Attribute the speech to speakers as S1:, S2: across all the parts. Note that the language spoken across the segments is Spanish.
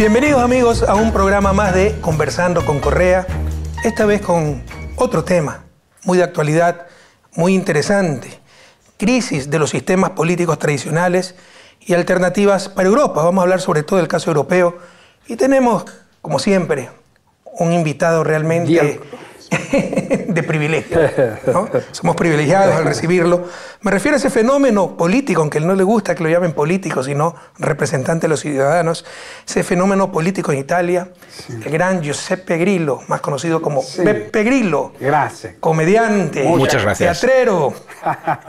S1: Bienvenidos amigos a un programa más de Conversando con Correa, esta vez con otro tema muy de actualidad, muy interesante, crisis de los sistemas políticos tradicionales y alternativas para Europa. Vamos a hablar sobre todo del caso europeo y tenemos, como siempre, un invitado realmente de privilegio, ¿no? Somos privilegiados al recibirlo. Me refiero a ese fenómeno político, aunque no le gusta que lo llamen político, sino representante de los ciudadanos, ese fenómeno político en Italia, el gran Giuseppe Grillo, más conocido como Beppe Grillo, comediante,
S2: muchas gracias,
S1: teatrero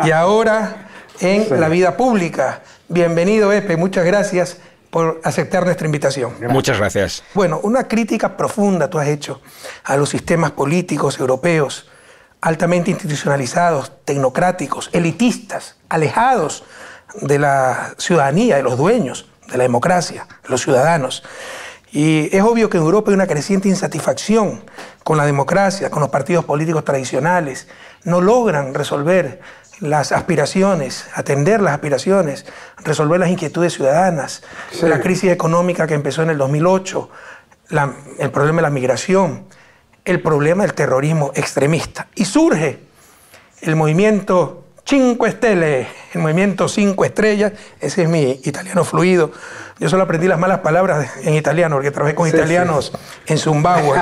S1: y ahora en la vida pública. Bienvenido, Beppe, muchas gracias por aceptar nuestra invitación.
S2: Muchas gracias.
S1: Bueno, una crítica profunda tú has hecho a los sistemas políticos europeos, altamente institucionalizados, tecnocráticos, elitistas, alejados de la ciudadanía, de los dueños de la democracia, los ciudadanos. Y es obvio que en Europa hay una creciente insatisfacción con la democracia, con los partidos políticos tradicionales. No logran resolver las aspiraciones, atender las aspiraciones, resolver las inquietudes ciudadanas, la crisis económica que empezó en el 2008, el problema de la migración, el problema del terrorismo extremista. Y surge el movimiento Cinque Stelle, el movimiento 5 estrellas, ese es mi italiano fluido. Yo solo aprendí las malas palabras en italiano porque trabajé con italianos en Zimbabue,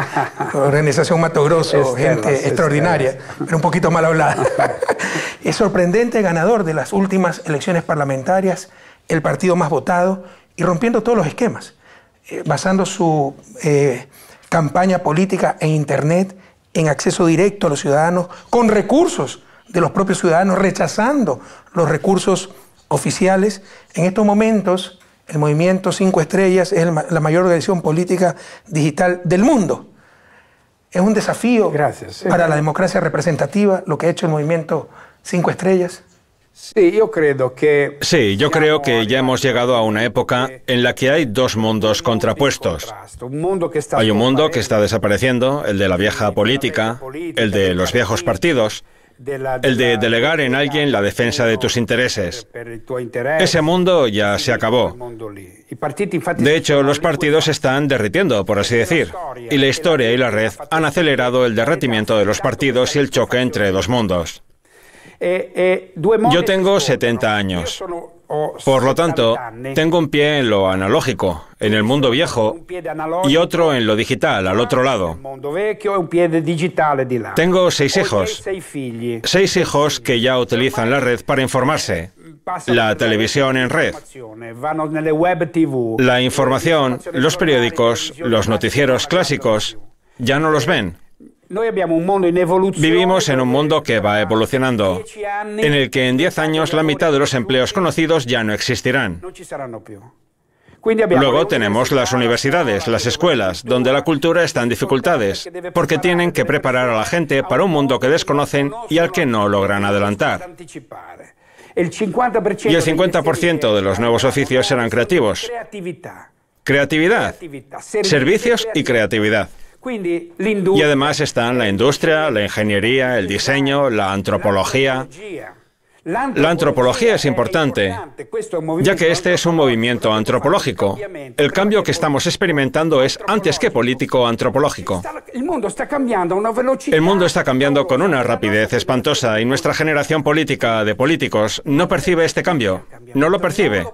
S1: organización Mato Grosso, gente extraordinaria, pero un poquito mal hablada. Es sorprendente ganador de las últimas elecciones parlamentarias, el partido más votado y rompiendo todos los esquemas, basando su campaña política en Internet, en acceso directo a los ciudadanos, con recursos de los propios ciudadanos, rechazando los recursos oficiales. En estos momentos, el movimiento 5 estrellas es la mayor organización política digital del mundo. Es un desafío para la democracia representativa lo que ha hecho el movimiento 5 estrellas.
S2: Sí, yo creo que ya hemos llegado a una época en la que hay dos mundos contrapuestos. Hay un mundo que está desapareciendo, el de la vieja política, el de los viejos partidos, el de delegar en alguien la defensa de tus intereses. Ese mundo ya se acabó. De hecho, los partidos están derritiendo, por así decir, y la historia y la red han acelerado el derretimiento de los partidos y el choque entre dos mundos. Yo tengo 70 años. Por lo tanto, tengo un pie en lo analógico, en el mundo viejo, y otro en lo digital, al otro lado. Tengo 6 hijos. 6 hijos que ya utilizan la red para informarse. La televisión en red, la información, los periódicos, los noticieros clásicos, ya no los ven. Vivimos en un mundo que va evolucionando, en el que en 10 años la mitad de los empleos conocidos ya no existirán. Luego tenemos las universidades, las escuelas, donde la cultura está en dificultades, porque tienen que preparar a la gente para un mundo que desconocen y al que no logran adelantar. Y el 50% de los nuevos oficios serán creativos. Creatividad, servicios y creatividad. Y además están la industria, la ingeniería, el diseño, la antropología. La antropología es importante, ya que este es un movimiento antropológico. El cambio que estamos experimentando es, antes que político, antropológico. El mundo está cambiando con una rapidez espantosa y nuestra generación política de políticos no percibe este cambio, no lo percibe.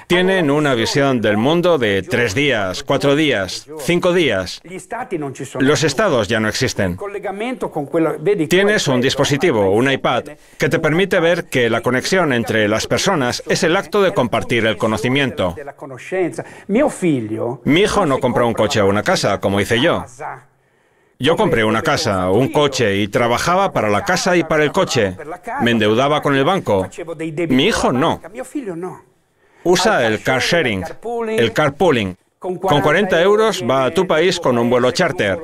S2: Tienen una visión del mundo de 3 días, 4 días, 5 días. Los estados ya no existen. Tienes un dispositivo, un iPad, que te permite ver que la conexión entre las personas es el acto de compartir el conocimiento. Mi hijo no compró un coche o una casa, como hice yo. Yo compré una casa, un coche, y trabajaba para la casa y para el coche. Me endeudaba con el banco. Mi hijo no. Usa el car sharing, el carpooling. Con 40 euros va a tu país con un vuelo charter.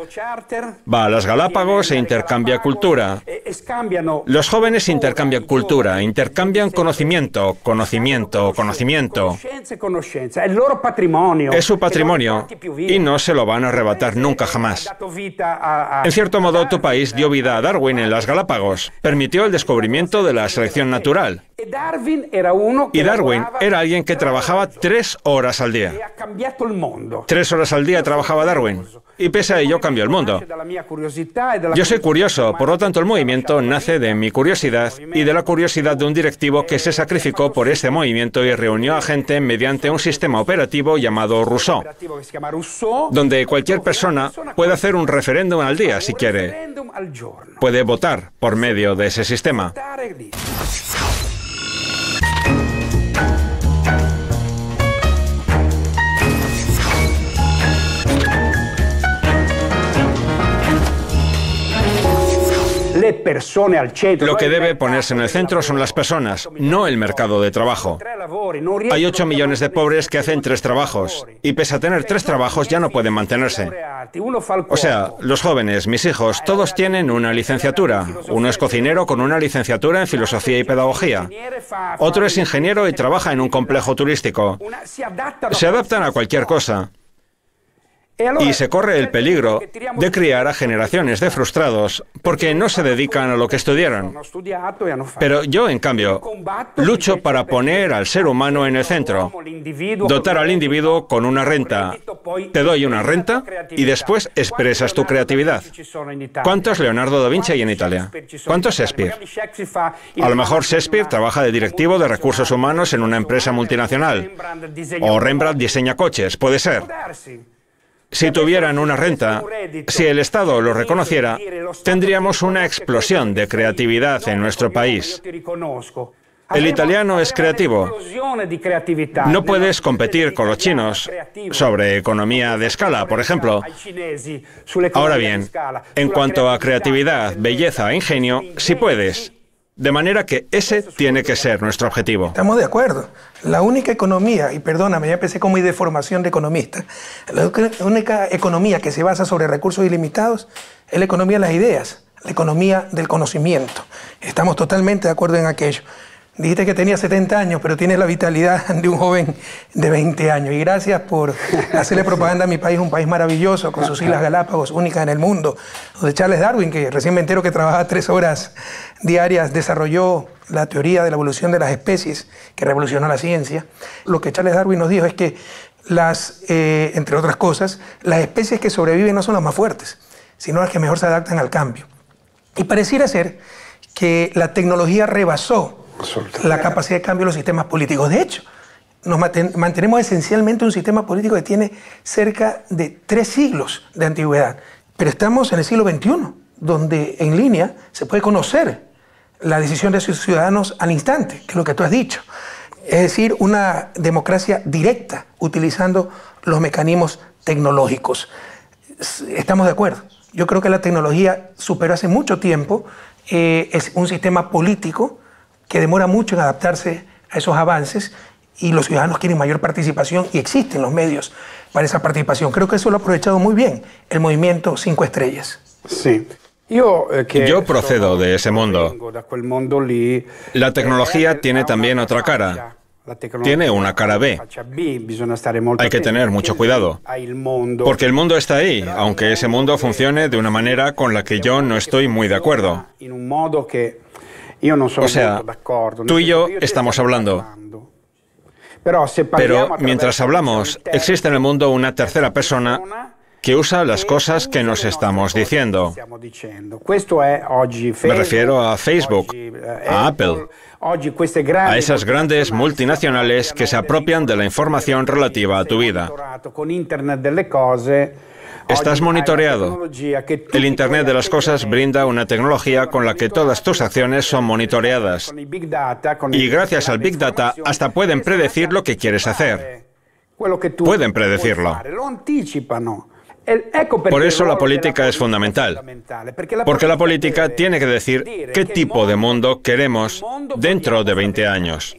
S2: Va a las Galápagos e intercambia cultura. Los jóvenes intercambian cultura, intercambian conocimiento, conocimiento, conocimiento. Es su patrimonio y no se lo van a arrebatar nunca jamás. En cierto modo, tu país dio vida a Darwin en las Galápagos. Permitió el descubrimiento de la selección natural. Y Darwin era alguien que trabajaba 3 horas al día. 3 horas al día trabajaba Darwin. Y pese a ello cambió el mundo. Yo soy curioso, por lo tanto el movimiento nace de mi curiosidad y de la curiosidad de un directivo que se sacrificó por este movimiento y reunió a gente mediante un sistema operativo llamado Rousseau, donde cualquier persona puede hacer un referéndum al día si quiere. Puede votar por medio de ese sistema. Lo que debe ponerse en el centro son las personas, no el mercado de trabajo. Hay 8 millones de pobres que hacen 3 trabajos, y pese a tener 3 trabajos ya no pueden mantenerse. O sea, los jóvenes, mis hijos, todos tienen una licenciatura. Uno es cocinero con una licenciatura en filosofía y pedagogía. Otro es ingeniero y trabaja en un complejo turístico. Se adaptan a cualquier cosa. Y se corre el peligro de criar a generaciones de frustrados porque no se dedican a lo que estudiaron. Pero yo, en cambio, lucho para poner al ser humano en el centro, dotar al individuo con una renta. Te doy una renta y después expresas tu creatividad. ¿Cuántos Leonardo da Vinci hay en Italia? ¿Cuántos Shakespeare? A lo mejor Shakespeare trabaja de directivo de recursos humanos en una empresa multinacional. O Rembrandt diseña coches, puede ser. Si tuvieran una renta, si el Estado lo reconociera, tendríamos una explosión de creatividad en nuestro país. El italiano es creativo. No puedes competir con los chinos sobre economía de escala, por ejemplo. Ahora bien, en cuanto a creatividad, belleza e ingenio, sí puedes. De manera que ese tiene que ser nuestro objetivo.
S1: Estamos de acuerdo. La única economía, y perdóname, ya empecé con mi deformación de economista, la única economía que se basa sobre recursos ilimitados es la economía de las ideas, la economía del conocimiento. Estamos totalmente de acuerdo en aquello. Dijiste que tenía 70 años, pero tienes la vitalidad de un joven de 20 años. Y gracias por hacerle propaganda a mi país, un país maravilloso, con sus Islas Galápagos, únicas en el mundo, donde Charles Darwin, que recién me entero que trabajaba 3 horas diarias, desarrolló la teoría de la evolución de las especies, que revolucionó la ciencia. Lo que Charles Darwin nos dijo es que, entre otras cosas, las especies que sobreviven no son las más fuertes, sino las que mejor se adaptan al cambio. Y pareciera ser que la tecnología rebasó la capacidad de cambio de los sistemas políticos. De hecho, nos mantenemos esencialmente un sistema político que tiene cerca de 3 siglos de antigüedad. Pero estamos en el siglo XXI, donde en línea se puede conocer la decisión de sus ciudadanos al instante, que es lo que tú has dicho. Es decir, una democracia directa, utilizando los mecanismos tecnológicos. Estamos de acuerdo. Yo creo que la tecnología superó hace mucho tiempo. Es un sistema político que demora mucho en adaptarse a esos avances y los ciudadanos quieren mayor participación y existen los medios para esa participación. Creo que eso lo ha aprovechado muy bien el movimiento 5 Estrellas.
S2: Sí. Yo procedo de ese mundo. La tecnología tiene también otra cara. Tiene una cara B. Hay que tener mucho cuidado, porque el mundo está ahí, aunque ese mundo funcione de una manera con la que yo no estoy muy de acuerdo. O sea, tú y yo estamos hablando. Pero mientras hablamos, existe en el mundo una tercera persona que usa las cosas que nos estamos diciendo. Me refiero a Facebook, a Apple, a esas grandes multinacionales que se apropian de la información relativa a tu vida. Estás monitoreado. El Internet de las cosas brinda una tecnología con la que todas tus acciones son monitoreadas. Y gracias al Big Data hasta pueden predecir lo que quieres hacer. Pueden predecirlo. Por eso la política es fundamental. Porque la política tiene que decir qué tipo de mundo queremos dentro de 20 años.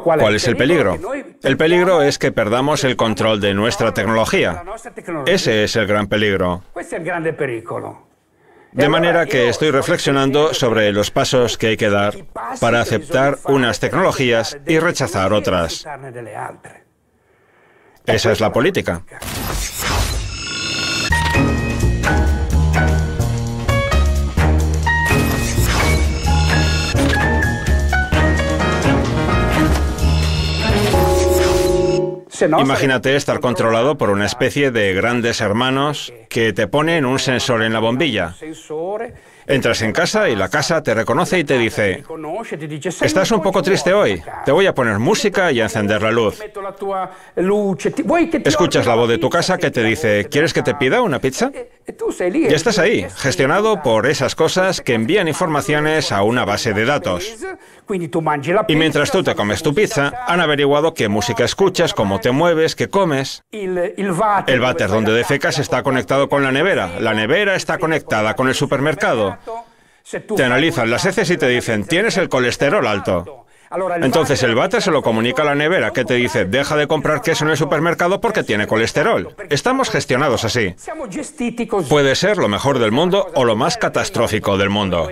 S2: ¿Cuál es el peligro? El peligro es que perdamos el control de nuestra tecnología. Ese es el gran peligro. De manera que estoy reflexionando sobre los pasos que hay que dar para aceptar unas tecnologías y rechazar otras. Esa es la política. Imagínate estar controlado por una especie de grandes hermanos que te ponen un sensor en la bombilla. Entras en casa y la casa te reconoce y te dice: ¿estás un poco triste hoy? Te voy a poner música y a encender la luz. Escuchas la voz de tu casa que te dice: ¿quieres que te pida una pizza? Y estás ahí, gestionado por esas cosas que envían informaciones a una base de datos. Y mientras tú te comes tu pizza, han averiguado qué música escuchas, cómo te mueves, qué comes. El váter donde defecas está conectado con la nevera está conectada con el supermercado. Te analizan las heces y te dicen: tienes el colesterol alto. Entonces el váter se lo comunica a la nevera, que te dice: deja de comprar queso en el supermercado porque tiene colesterol. Estamos gestionados así. Puede ser lo mejor del mundo o lo más catastrófico del mundo.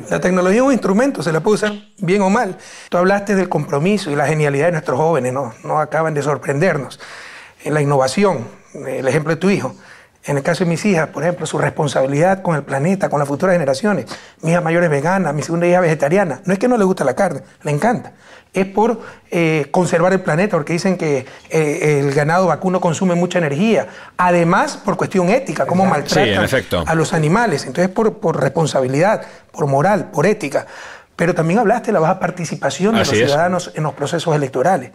S1: La tecnología es un instrumento, se la puede usar bien o mal. Tú hablaste del compromiso y la genialidad de nuestros jóvenes, no acaban de sorprendernos. En la innovación, el ejemplo de tu hijo. En el caso de mis hijas, por ejemplo, su responsabilidad con el planeta, con las futuras generaciones. Mi hija mayor es vegana, mi segunda hija es vegetariana. No es que no le guste la carne, le encanta. Es por conservar el planeta, porque dicen que el ganado vacuno consume mucha energía. Además, por cuestión ética, cómo maltratan a los animales. Entonces, por responsabilidad, por moral, por ética. Pero también hablaste de la baja participación de los ciudadanos en los procesos electorales.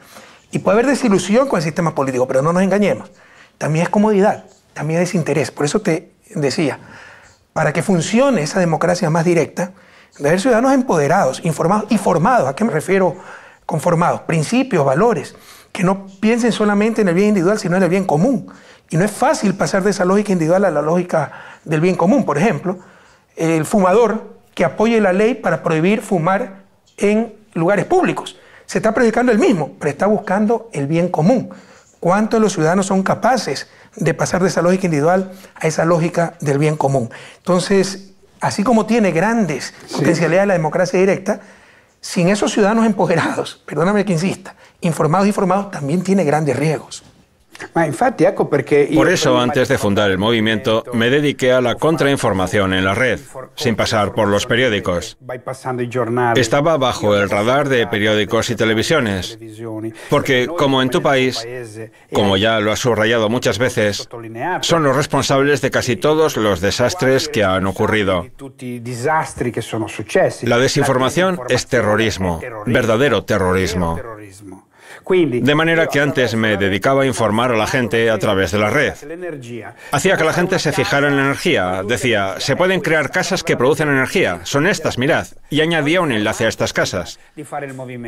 S1: Y puede haber desilusión con el sistema político, pero no nos engañemos. También es comodidad. También es desinterés. Por eso te decía, para que funcione esa democracia más directa, debe haber ciudadanos empoderados, informados y formados. ¿A qué me refiero con formados? Principios, valores, que no piensen solamente en el bien individual, sino en el bien común. Y no es fácil pasar de esa lógica individual a la lógica del bien común. Por ejemplo, el fumador que apoye la ley para prohibir fumar en lugares públicos. Se está predicando el mismo, pero está buscando el bien común. ¿Cuántos de los ciudadanos son capaces de pasar de esa lógica individual a esa lógica del bien común? Entonces, así como tiene grandes potencialidades la democracia directa, sin esos ciudadanos empoderados, perdóname que insista, informados y formados, también tiene grandes riesgos.
S2: Por eso, antes de fundar el movimiento, me dediqué a la contrainformación en la red, sin pasar por los periódicos. Estaba bajo el radar de periódicos y televisiones, porque, como en tu país, como ya lo has subrayado muchas veces, son los responsables de casi todos los desastres que han ocurrido. La desinformación es terrorismo, verdadero terrorismo. De manera que antes me dedicaba a informar a la gente a través de la red. Hacía que la gente se fijara en la energía. Decía: se pueden crear casas que producen energía. Son estas, mirad. Y añadía un enlace a estas casas.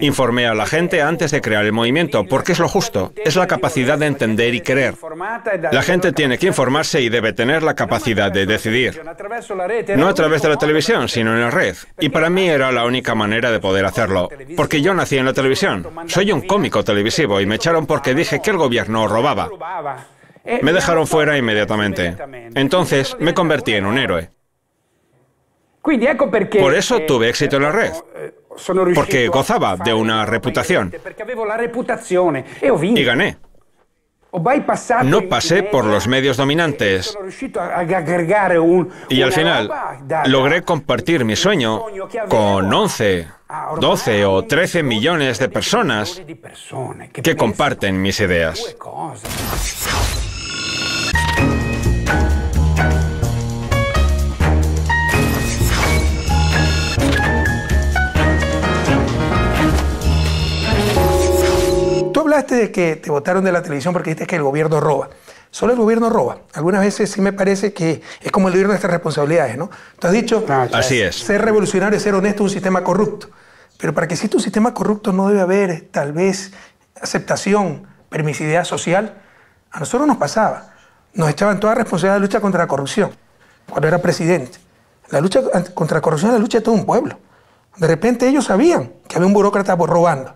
S2: Informé a la gente antes de crear el movimiento, porque es lo justo. Es la capacidad de entender y querer. La gente tiene que informarse y debe tener la capacidad de decidir. No a través de la televisión, sino en la red. Y para mí era la única manera de poder hacerlo. Porque yo nací en la televisión. Soy un cómico televisivo y me echaron porque dije que el gobierno robaba. Me dejaron fuera inmediatamente. Entonces me convertí en un héroe. Por eso tuve éxito en la red. Porque gozaba de una reputación. Y gané. No pasé por los medios dominantes. Y al final logré compartir mi sueño con 11, 12 o 13 millones de personas que comparten mis ideas.
S1: Tú hablaste de que te botaron de la televisión porque dijiste que el gobierno roba. Solo el gobierno roba. Algunas veces sí me parece que es como eludir nuestras responsabilidades, ¿no? Tú has dicho,
S2: así es,
S1: ser revolucionario es ser honesto en un sistema corrupto. Pero para que exista un sistema corrupto no debe haber, tal vez, aceptación, permisividad social. A nosotros nos pasaba. Nos echaban toda responsabilidad de la lucha contra la corrupción, cuando era presidente. La lucha contra la corrupción es la lucha de todo un pueblo. De repente ellos sabían que había un burócrata robando.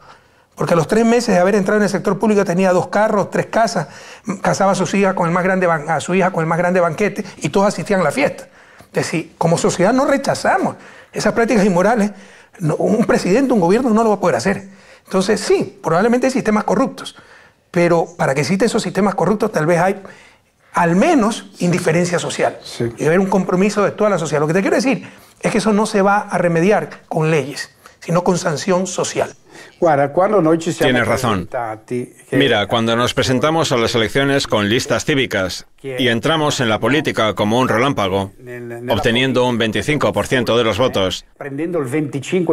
S1: Porque a los 3 meses de haber entrado en el sector público tenía 2 carros, 3 casas, casaba a su hija con el más grande banquete y todos asistían a la fiesta. Es decir, como sociedad no rechazamos esas prácticas inmorales. Un presidente, un gobierno no lo va a poder hacer. Entonces sí, probablemente hay sistemas corruptos, pero para que existen esos sistemas corruptos tal vez hay al menos indiferencia social. Sí. Y debe haber un compromiso de toda la sociedad. Lo que te quiero decir es que eso no se va a remediar con leyes, sino con sanción social.
S2: Tienes razón. Mira, cuando nos presentamos a las elecciones con listas cívicas y entramos en la política como un relámpago, obteniendo un 25% de los votos,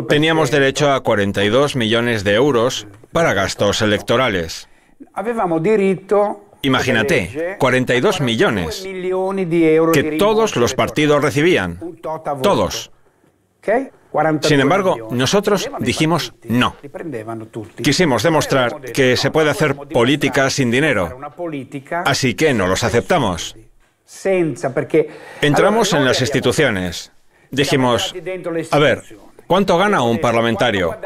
S2: teníamos derecho a 42 millones de euros para gastos electorales. Imagínate, 42 millones que todos los partidos recibían. Todos. Sin embargo, nosotros dijimos no. Quisimos demostrar que se puede hacer política sin dinero, así que no los aceptamos. Entramos en las instituciones. Dijimos, a ver, ¿cuánto gana un parlamentario?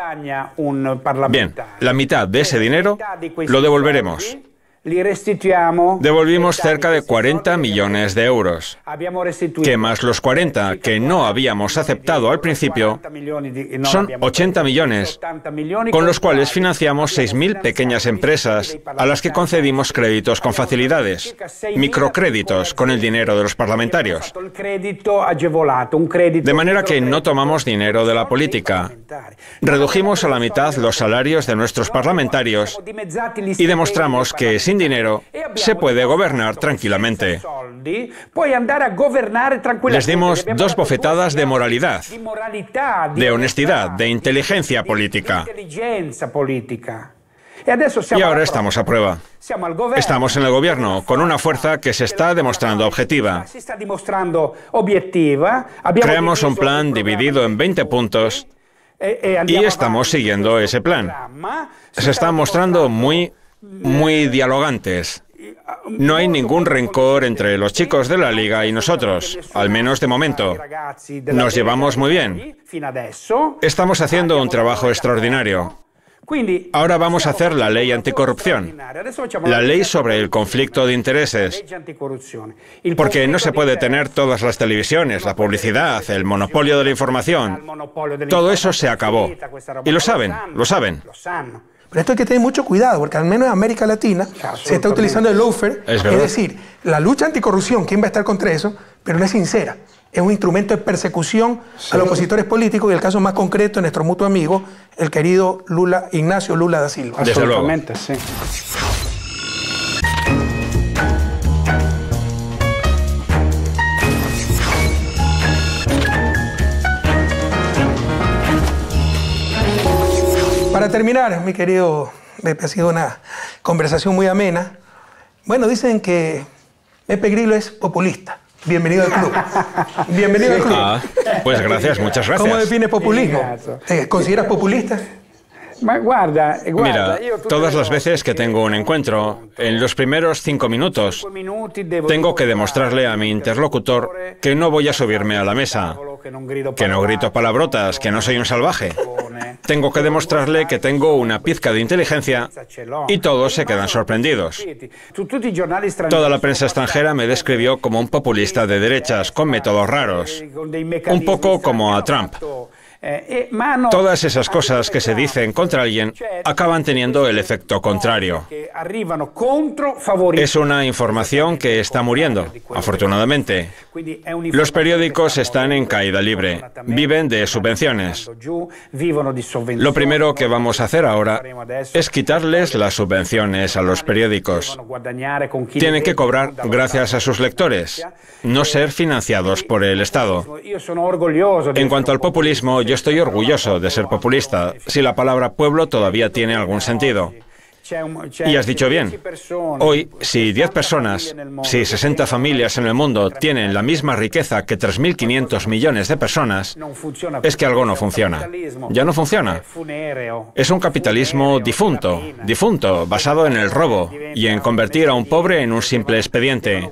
S2: Bien, la mitad de ese dinero lo devolveremos. Devolvimos cerca de 40 millones de euros, que más los 40 que no habíamos aceptado al principio, son 80 millones, con los cuales financiamos 6.000 pequeñas empresas a las que concedimos créditos con facilidades, microcréditos con el dinero de los parlamentarios. De manera que no tomamos dinero de la política. Redujimos a la mitad los salarios de nuestros parlamentarios y demostramos que sin dinero se puede gobernar tranquilamente. Les dimos 2 bofetadas de moralidad, de honestidad, de inteligencia política. Y ahora estamos a prueba. Estamos en el gobierno con una fuerza que se está demostrando objetiva. Creamos un plan dividido en 20 puntos y estamos siguiendo ese plan. Se están mostrando muy dialogantes. No hay ningún rencor entre los chicos de la Liga y nosotros, al menos de momento. Nos llevamos muy bien. Estamos haciendo un trabajo extraordinario. Ahora vamos a hacer la ley anticorrupción, la ley sobre el conflicto de intereses, porque no se puede tener todas las televisiones, la publicidad, el monopolio de la información. Todo eso se acabó. Y lo saben, lo saben.
S1: Pero esto hay que tener mucho cuidado, porque al menos en América Latina se está utilizando el lawfare, es decir, la lucha anticorrupción, ¿quién va a estar contra eso? Pero no es sincera. Es un instrumento de persecución a los opositores políticos y el caso más concreto de nuestro mutuo amigo, el querido Ignacio Lula da Silva.
S3: Absolutamente, sí.
S1: Para terminar, mi querido Beppe, ha sido una conversación muy amena. Bueno, dicen que Beppe Grillo es populista. Bienvenido al club. Bienvenido al club.
S2: Pues gracias, muchas gracias.
S1: ¿Cómo defines populismo? ¿Te consideras populista?
S2: Mira, todas las veces que tengo un encuentro, en los primeros 5 minutos, tengo que demostrarle a mi interlocutor que no voy a subirme a la mesa, que no grito palabrotas, que no soy un salvaje. Tengo que demostrarle que tengo una pizca de inteligencia y todos se quedan sorprendidos. Toda la prensa extranjera me describió como un populista de derechas, con métodos raros, un poco como a Trump. Todas esas cosas que se dicen contra alguien acaban teniendo el efecto contrario. Es una información que está muriendo, afortunadamente. Los periódicos están en caída libre, viven de subvenciones. Lo primero que vamos a hacer ahora es quitarles las subvenciones a los periódicos. Tienen que cobrar gracias a sus lectores, no ser financiados por el Estado. En cuanto al populismo, yo estoy orgulloso de ser populista, si la palabra pueblo todavía tiene algún sentido. Y has dicho bien, hoy, si 10 personas, si 60 familias en el mundo tienen la misma riqueza que 3.500 millones de personas, es que algo no funciona. Ya no funciona. Es un capitalismo difunto, basado en el robo y en convertir a un pobre en un simple expediente.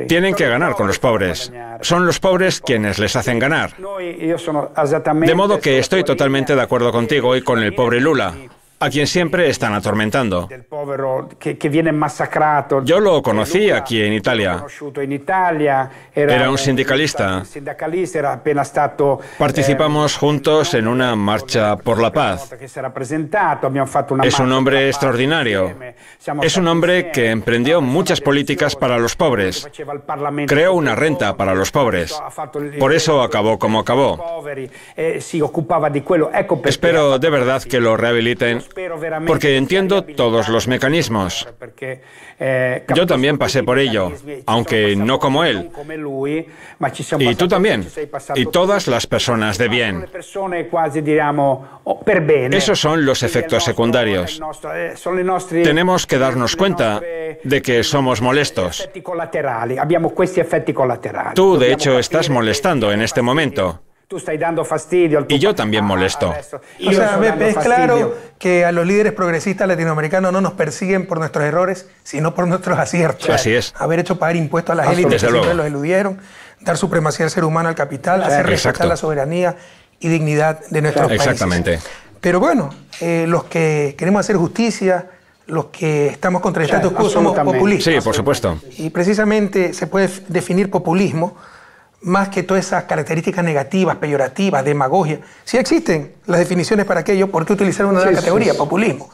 S2: Tienen que ganar con los pobres. Son los pobres quienes les hacen ganar. De modo que estoy totalmente de acuerdo contigo y con el pobre Lula. a quien siempre están atormentando. Yo lo conocí aquí en Italia. Era un sindicalista. Participamos juntos en una marcha por la paz. Es un hombre extraordinario. Es un hombre que emprendió muchas políticas para los pobres. Creó una renta para los pobres. Por eso acabó como acabó. Espero de verdad que lo rehabiliten, porque entiendo todos los mecanismos. Yo también pasé por ello, aunque no como él. Y tú también. Y todas las personas de bien. Esos son los efectos secundarios. Tenemos que darnos cuenta de que somos molestos. Tú, de hecho, estás molestando en este momento. Y yo también molesto.
S1: O sea, Beppe, es claro que a los líderes progresistas latinoamericanos no nos persiguen por nuestros errores, sino por nuestros aciertos.
S2: Así es.
S1: Haber hecho pagar impuestos a las élites que siempre los eludieron, dar supremacía al ser humano, al capital, hacer respetar la soberanía y dignidad de nuestros países.
S2: Exactamente.
S1: Pero bueno, los que queremos hacer justicia, los que estamos contra el status quo somos populistas.
S2: Sí, por supuesto.
S1: Y precisamente se puede definir populismo más que todas esas características negativas, peyorativas, demagogia. Si existen las definiciones para aquello, ¿por qué utilizar una nueva categoría? Populismo.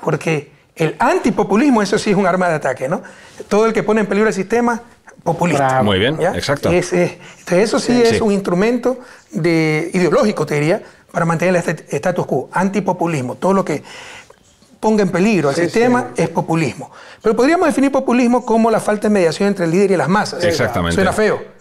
S1: Porque el antipopulismo, eso sí es un arma de ataque, ¿no? Todo el que pone en peligro el sistema, populista.
S2: Muy bien, ¿ya? Exacto.
S1: Entonces eso sí es un instrumento ideológico, te diría, para mantener el status quo. Antipopulismo. Todo lo que ponga en peligro al sistema es populismo. Pero podríamos definir populismo como la falta de mediación entre el líder y las masas.
S2: Exactamente.
S1: Suena feo.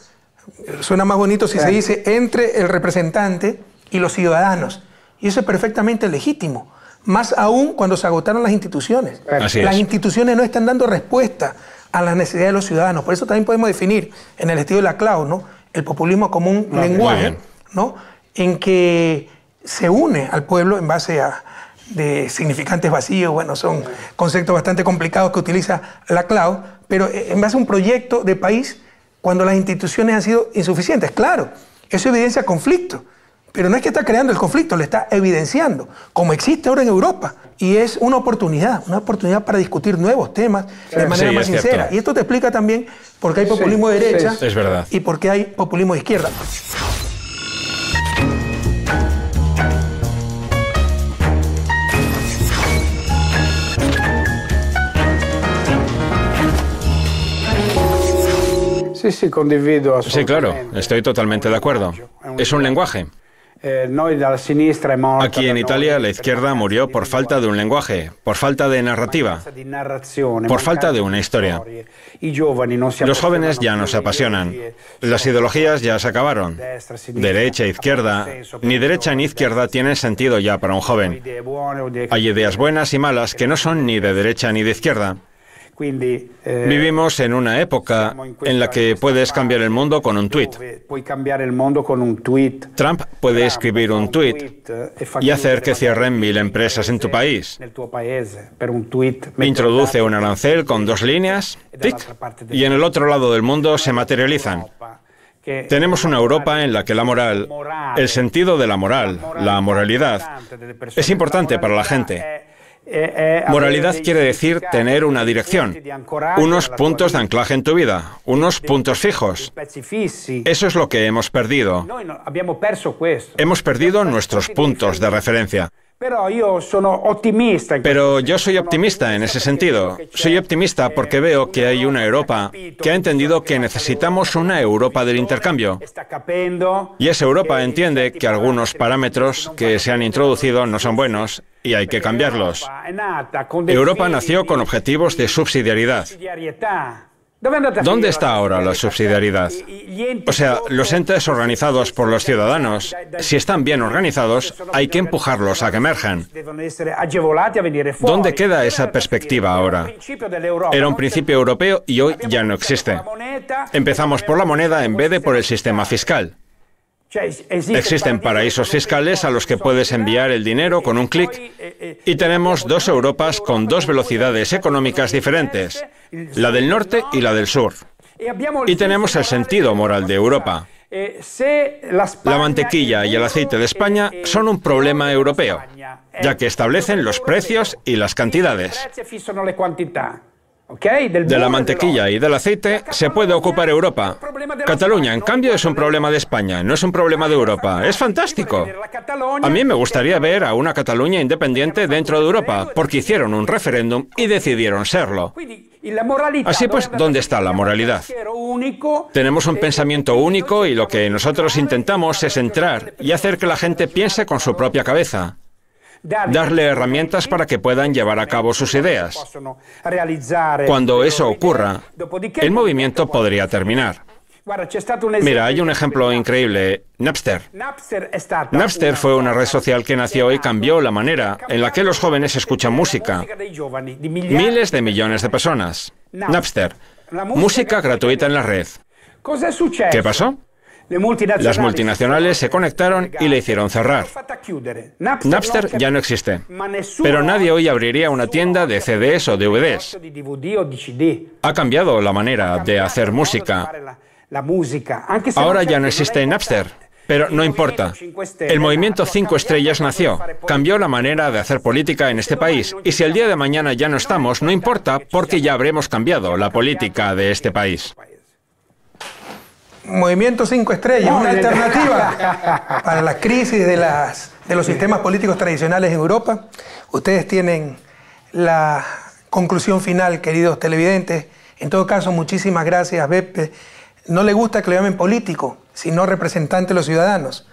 S1: Suena más bonito si se dice entre el representante y los ciudadanos. Y eso es perfectamente legítimo. Más aún cuando se agotaron las instituciones. Las instituciones no están dando respuesta a las necesidades de los ciudadanos. Por eso también podemos definir en el estilo de Laclau, ¿no?, el populismo como un lenguaje, ¿no?, en que se une al pueblo en base a de significantes vacíos. Bueno, son conceptos bastante complicados que utiliza Laclau, pero en base a un proyecto de país cuando las instituciones han sido insuficientes. Claro, eso evidencia conflicto, pero no es que está creando el conflicto, lo está evidenciando, como existe ahora en Europa. Y es una oportunidad para discutir nuevos temas de manera más sincera.
S2: Cierto.
S1: Y esto te explica también por qué hay populismo de derecha
S2: es verdad.
S1: Y por qué hay populismo de izquierda.
S2: Sí, claro, estoy totalmente de acuerdo. Es un lenguaje. Aquí en Italia la izquierda murió por falta de un lenguaje, por falta de narrativa, por falta de una historia. Los jóvenes ya no se apasionan. Las ideologías ya se acabaron. Derecha, izquierda, ni derecha ni izquierda tienen sentido ya para un joven. Hay ideas buenas y malas que no son ni de derecha ni de izquierda. Vivimos en una época en la que puedes cambiar el mundo con un tuit. Trump puede escribir un tuit y hacer que cierren 1000 empresas en tu país. Introduce un arancel con 2 líneas, tic, y en el otro lado del mundo se materializan. Tenemos una Europa en la que la moral, el sentido de la moral, la moralidad, es importante para la gente. Moralidad quiere decir tener una dirección, unos puntos de anclaje en tu vida, unos puntos fijos. Eso es lo que hemos perdido. Hemos perdido nuestros puntos de referencia. Pero yo soy optimista en ese sentido. Soy optimista porque veo que hay una Europa que ha entendido que necesitamos una Europa del intercambio. Y esa Europa entiende que algunos parámetros que se han introducido no son buenos y hay que cambiarlos. Europa nació con objetivos de subsidiariedad. ¿Dónde está ahora la subsidiariedad? O sea, los entes organizados por los ciudadanos, si están bien organizados, hay que empujarlos a que emerjan. ¿Dónde queda esa perspectiva ahora? Era un principio europeo y hoy ya no existe. Empezamos por la moneda en vez de por el sistema fiscal. Existen paraísos fiscales a los que puedes enviar el dinero con un clic y tenemos 2 Europas con 2 velocidades económicas diferentes, la del norte y la del sur. Y tenemos el sentido moral de Europa. La mantequilla y el aceite de España son un problema europeo, ya que establecen los precios y las cantidades. De la mantequilla y del aceite se puede ocupar Europa. Cataluña, en cambio, es un problema de España, no es un problema de Europa. Es fantástico. A mí me gustaría ver a una Cataluña independiente dentro de Europa, porque hicieron un referéndum y decidieron serlo. Así pues, ¿dónde está la moralidad? Tenemos un pensamiento único y lo que nosotros intentamos es entrar y hacer que la gente piense con su propia cabeza. Darle herramientas para que puedan llevar a cabo sus ideas. Cuando eso ocurra, el movimiento podría terminar. Mira, hay un ejemplo increíble, Napster. Napster fue una red social que nació y cambió la manera en la que los jóvenes escuchan música. Miles de millones de personas. Napster. Música gratuita en la red. ¿Qué pasó? Las multinacionales se conectaron y le hicieron cerrar. Napster ya no existe, pero nadie hoy abriría una tienda de CDs o DVDs. Ha cambiado la manera de hacer música. Ahora ya no existe Napster, pero no importa. El movimiento 5 Estrellas nació, cambió la manera de hacer política en este país, y si el día de mañana ya no estamos, no importa, porque ya habremos cambiado la política de este país.
S1: Movimiento 5 Estrellas, una alternativa para la crisis de los sistemas políticos tradicionales en Europa. Ustedes tienen la conclusión final, queridos televidentes. En todo caso, muchísimas gracias, Beppe. No le gusta que lo llamen político, sino representante de los ciudadanos.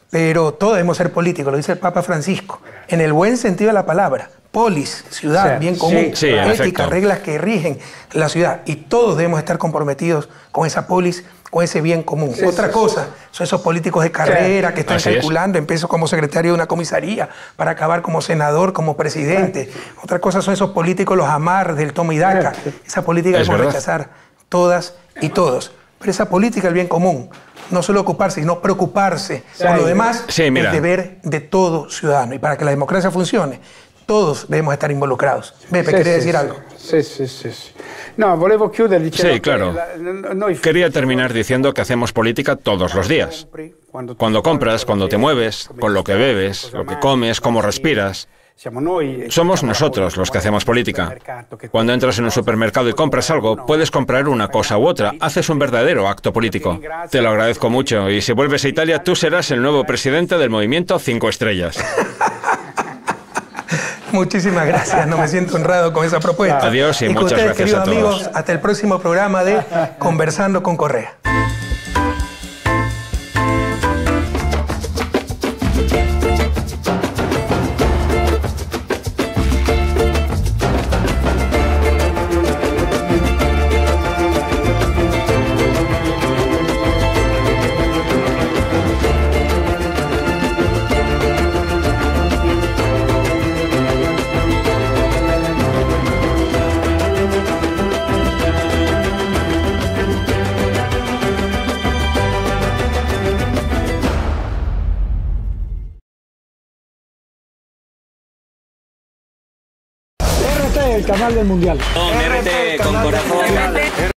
S1: Pero todos debemos ser políticos, lo dice el Papa Francisco, en el buen sentido de la palabra. Polis, ciudad, bien común, ética, reglas que rigen la ciudad. Y todos debemos estar comprometidos con esa polis, con ese bien común. Otra cosa son esos políticos de carrera que están calculando, empiezo como secretario de una comisaría para acabar como senador, como presidente. Otra cosa son esos políticos, los amar del toma y daca. Esa política debemos rechazar todas y todos. Pero esa política del bien común, no solo ocuparse, sino preocuparse por lo demás, es el deber de todo ciudadano. Y para que la democracia funcione, todos debemos estar involucrados. Beppe, ¿quería decir algo?
S2: Sí, claro. Quería terminar diciendo que hacemos política todos los días. Cuando compras, cuando te mueves, con lo que bebes, lo que comes, cómo respiras. Somos nosotros los que hacemos política. Cuando entras en un supermercado y compras algo, puedes comprar una cosa u otra. Haces un verdadero acto político. Te lo agradezco mucho. Y si vuelves a Italia, tú serás el nuevo presidente del movimiento 5 Estrellas.
S1: Muchísimas gracias, no me siento honrado con esa propuesta.
S2: Adiós y muchas
S1: ustedes,
S2: gracias a todos.
S1: Amigos, hasta el próximo programa de Conversando con Correa.
S3: El canal del Mundial.
S4: RT con corazón.